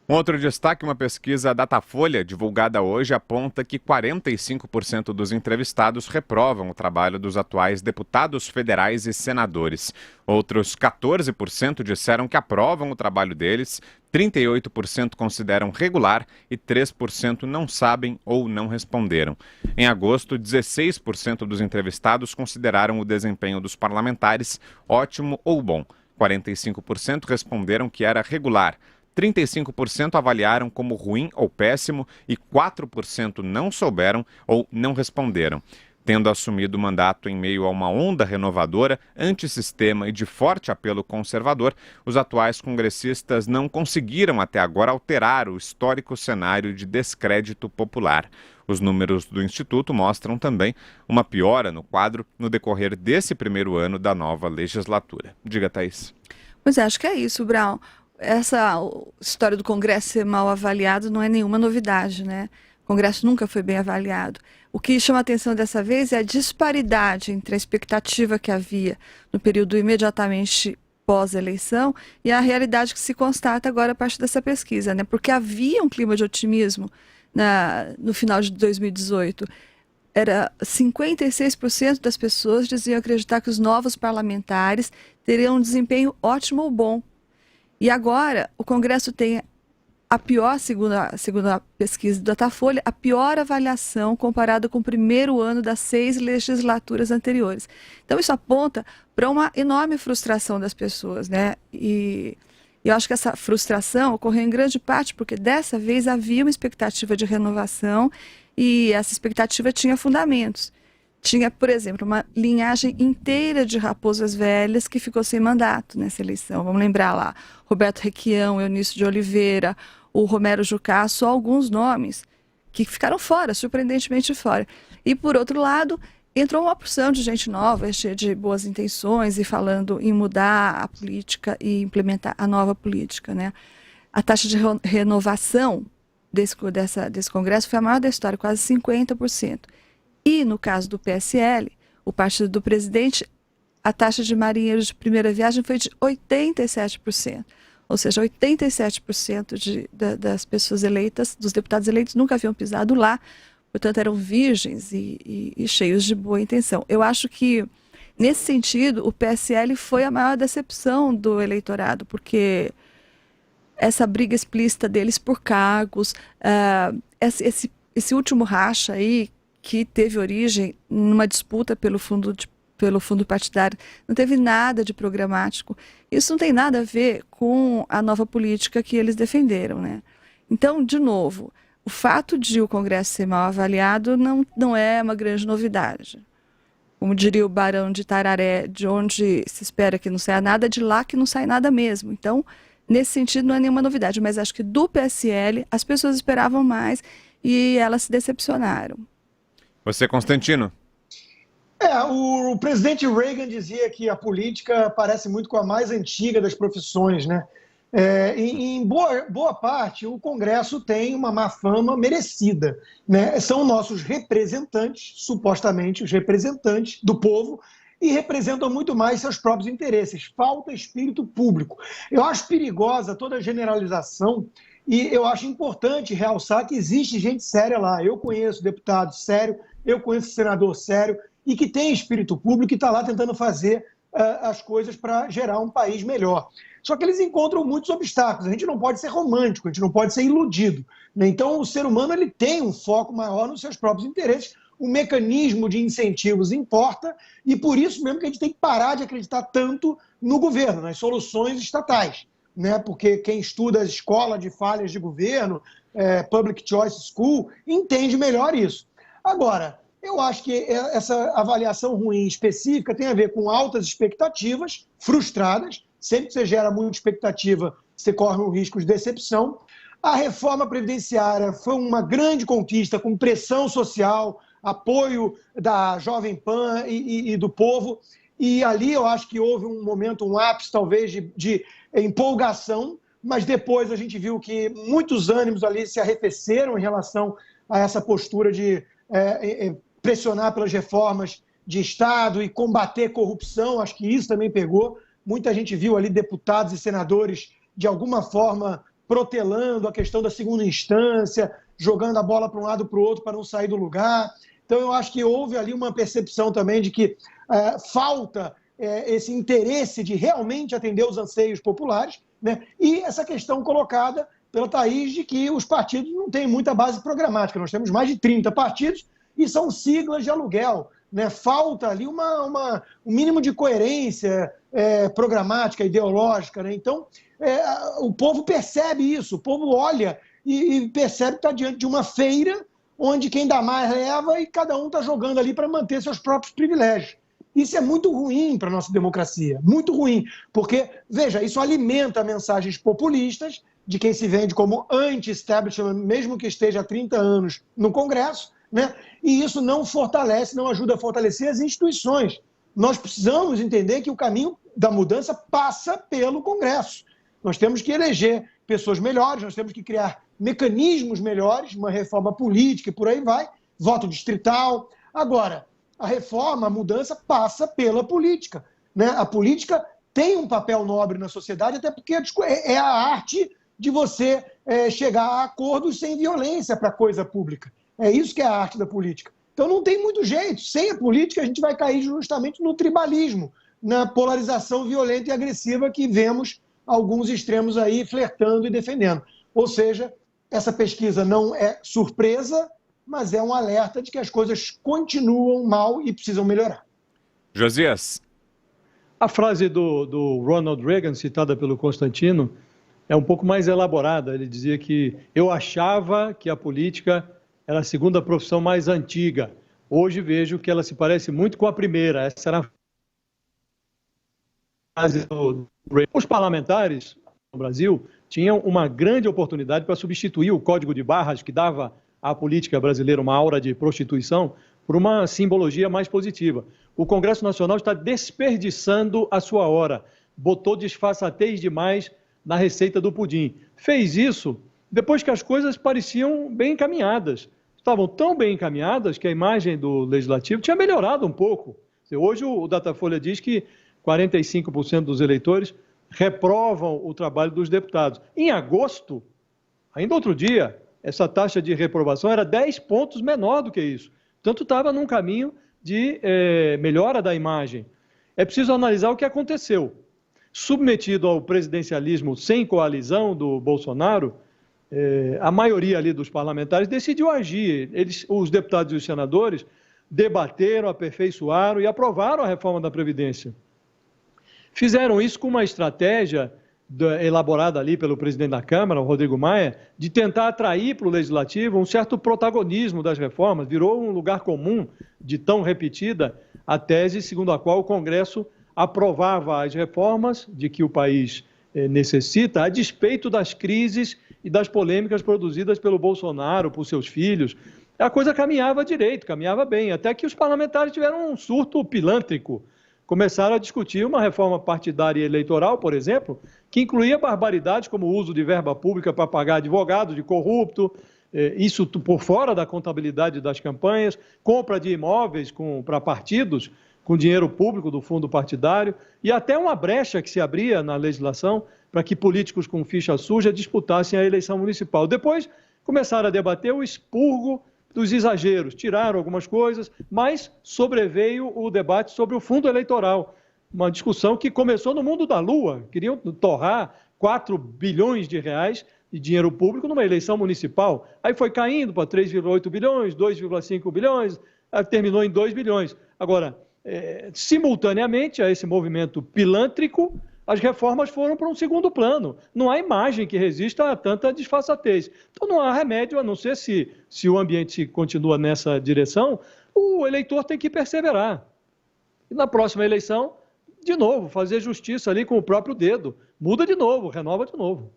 Um outro destaque, uma pesquisa Datafolha, divulgada hoje, aponta que 45% dos entrevistados reprovam o trabalho dos atuais deputados federais e senadores. Outros 14% disseram que aprovam o trabalho deles, 38% consideram regular e 3% não sabem ou não responderam. Em agosto, 16% dos entrevistados consideraram o desempenho dos parlamentares ótimo ou bom. 45% responderam que era regular. 35% avaliaram como ruim ou péssimo e 4% não souberam ou não responderam. Tendo assumido o mandato em meio a uma onda renovadora, antissistema e de forte apelo conservador, os atuais congressistas não conseguiram até agora alterar o histórico cenário de descrédito popular. Os números do Instituto mostram também uma piora no quadro no decorrer desse primeiro ano da nova legislatura. Diga, Thaís. Pois é, acho que é isso, Brown. Essa história do Congresso ser mal avaliado não é nenhuma novidade, né? O Congresso nunca foi bem avaliado. O que chama a atenção dessa vez é a disparidade entre a expectativa que havia no período imediatamente pós-eleição e a realidade que se constata agora a partir dessa pesquisa, né? Porque havia um clima de otimismo no final de 2018. Era 56% das pessoas diziam acreditar que os novos parlamentares teriam um desempenho ótimo ou bom. E agora o Congresso tem a pior, segundo a pesquisa do Datafolha, a pior avaliação comparada com o primeiro ano das 6 legislaturas anteriores. Então isso aponta para uma enorme frustração das pessoas, né? E eu acho que essa frustração ocorreu em grande parte porque dessa vez havia uma expectativa de renovação e essa expectativa tinha fundamentos. Tinha, por exemplo, uma linhagem inteira de raposas velhas que ficou sem mandato nessa eleição. Vamos lembrar lá, Roberto Requião, Eunício de Oliveira, o Romero Jucá, só alguns nomes que ficaram fora, surpreendentemente fora. E, por outro lado, entrou uma porção de gente nova, cheia de boas intenções e falando em mudar a política e implementar a nova política, né? A taxa de renovação desse Congresso foi a maior da história, quase 50%. E, no caso do PSL, o partido do presidente, a taxa de marinheiros de primeira viagem foi de 87%. Ou seja, 87% das pessoas eleitas, dos deputados eleitos, nunca haviam pisado lá, portanto, eram virgens e cheios de boa intenção. Eu acho que, nesse sentido, o PSL foi a maior decepção do eleitorado, porque essa briga explícita deles por cargos, esse último racha aí, que teve origem numa disputa pelo fundo partidário, não teve nada de programático. Isso não tem nada a ver com a nova política que eles defenderam, né? Então, de novo, o fato de o Congresso ser mal avaliado não é uma grande novidade. Como diria o Barão de Tararé, de onde se espera que não saia nada, de lá que não sai nada mesmo. Então, nesse sentido, não é nenhuma novidade, mas acho que do PSL as pessoas esperavam mais e elas se decepcionaram. Você, Constantino? O presidente Reagan dizia que a política parece muito com a mais antiga das profissões, né? Em boa parte, o Congresso tem uma má fama merecida, né? São nossos representantes, supostamente os representantes do povo, e representam muito mais seus próprios interesses. Falta espírito público. Eu acho perigosa toda a generalização e eu acho importante realçar que existe gente séria lá. Eu conheço deputado sério, eu conheço senador sério e que tem espírito público e está lá tentando fazer as coisas para gerar um país melhor. Só que eles encontram muitos obstáculos. A gente não pode ser romântico, a gente não pode ser iludido, né? Então, o ser humano ele tem um foco maior nos seus próprios interesses. O mecanismo de incentivos importa e por isso mesmo que a gente tem que parar de acreditar tanto no governo, nas soluções estatais, né? Porque quem estuda a escola de falhas de governo, Public Choice School, entende melhor isso. Agora, eu acho que essa avaliação ruim específica tem a ver com altas expectativas frustradas. Sempre que você gera muita expectativa, você corre um risco de decepção. A reforma previdenciária foi uma grande conquista, com pressão social, apoio da Jovem Pan e do povo. E ali eu acho que houve um momento, um ápice talvez de empolgação, mas depois a gente viu que muitos ânimos ali se arrefeceram em relação a essa postura de pressionar pelas reformas de Estado e combater corrupção. Acho que isso também pegou. Muita gente viu ali deputados e senadores, de alguma forma, protelando a questão da segunda instância, jogando a bola para um lado para o outro para não sair do lugar. Então, eu acho que houve ali uma percepção também de que falta esse interesse de realmente atender os anseios populares, né? E essa questão colocada pela Thaís de que os partidos não têm muita base programática. Nós temos mais de 30 partidos e são siglas de aluguel, né? Falta ali um mínimo de coerência programática, ideológica, né? Então, o povo percebe isso, o povo olha e percebe que está diante de uma feira onde quem dá mais leva e cada um está jogando ali para manter seus próprios privilégios. Isso é muito ruim para a nossa democracia, muito ruim, porque, veja, isso alimenta mensagens populistas de quem se vende como anti-establishment, mesmo que esteja há 30 anos no Congresso, né? E isso não fortalece, não ajuda a fortalecer as instituições. Nós precisamos entender que o caminho da mudança passa pelo Congresso. Nós temos que eleger pessoas melhores, nós temos que criar mecanismos melhores, uma reforma política e por aí vai, voto distrital. Agora, a reforma, a mudança passa pela política, né? A política tem um papel nobre na sociedade, até porque é a arte de você chegar a acordos sem violência para a coisa pública. É isso que é a arte da política. Então não tem muito jeito. Sem a política, a gente vai cair justamente no tribalismo, na polarização violenta e agressiva que vemos alguns extremos aí flertando e defendendo. Ou seja, essa pesquisa não é surpresa, mas é um alerta de que as coisas continuam mal e precisam melhorar. Josias. A frase do Ronald Reagan, citada pelo Constantino, é um pouco mais elaborada. Ele dizia que eu achava que a política era a segunda profissão mais antiga. Hoje vejo que ela se parece muito com a primeira. Essa era a frase do Reagan. Os parlamentares no Brasil tinham uma grande oportunidade para substituir o Código de Barras, que dava à política brasileira uma aura de prostituição, por uma simbologia mais positiva. O Congresso Nacional está desperdiçando a sua hora, botou disfarçatez demais na receita do pudim. Fez isso depois que as coisas pareciam bem encaminhadas. Estavam tão bem encaminhadas que a imagem do Legislativo tinha melhorado um pouco. Hoje o Datafolha diz que 45% dos eleitores reprovam o trabalho dos deputados. Em agosto, ainda outro dia, essa taxa de reprovação era 10 pontos menor do que isso. Portanto, estava num caminho de melhora da imagem. É preciso analisar o que aconteceu. Submetido ao presidencialismo sem coalizão do Bolsonaro, a maioria ali dos parlamentares decidiu agir. Os deputados e os senadores debateram, aperfeiçoaram e aprovaram a reforma da Previdência. Fizeram isso com uma estratégia elaborada ali pelo presidente da Câmara, o Rodrigo Maia, de tentar atrair para o Legislativo um certo protagonismo das reformas. Virou um lugar comum de tão repetida a tese segundo a qual o Congresso aprovava as reformas de que o país necessita, a despeito das crises e das polêmicas produzidas pelo Bolsonaro, por seus filhos. A coisa caminhava direito, caminhava bem, até que os parlamentares tiveram um surto pilântrico. Começaram a discutir uma reforma partidária e eleitoral, por exemplo, que incluía barbaridades como o uso de verba pública para pagar advogado de corrupto, isso por fora da contabilidade das campanhas, compra de imóveis para partidos com dinheiro público do fundo partidário, e até uma brecha que se abria na legislação para que políticos com ficha suja disputassem a eleição municipal. Depois começaram a debater o expurgo dos exageros, tiraram algumas coisas, mas sobreveio o debate sobre o fundo eleitoral, uma discussão que começou no mundo da lua, queriam torrar 4 bilhões de reais de dinheiro público numa eleição municipal, aí foi caindo para 3,8 bilhões, 2,5 bilhões, terminou em 2 bilhões. Agora, simultaneamente a esse movimento pilântrico, as reformas foram para um segundo plano. Não há imagem que resista a tanta disfarçatez. Então não há remédio, a não ser se o ambiente continua nessa direção, o eleitor tem que perseverar. E na próxima eleição, de novo, fazer justiça ali com o próprio dedo. Muda de novo, renova de novo.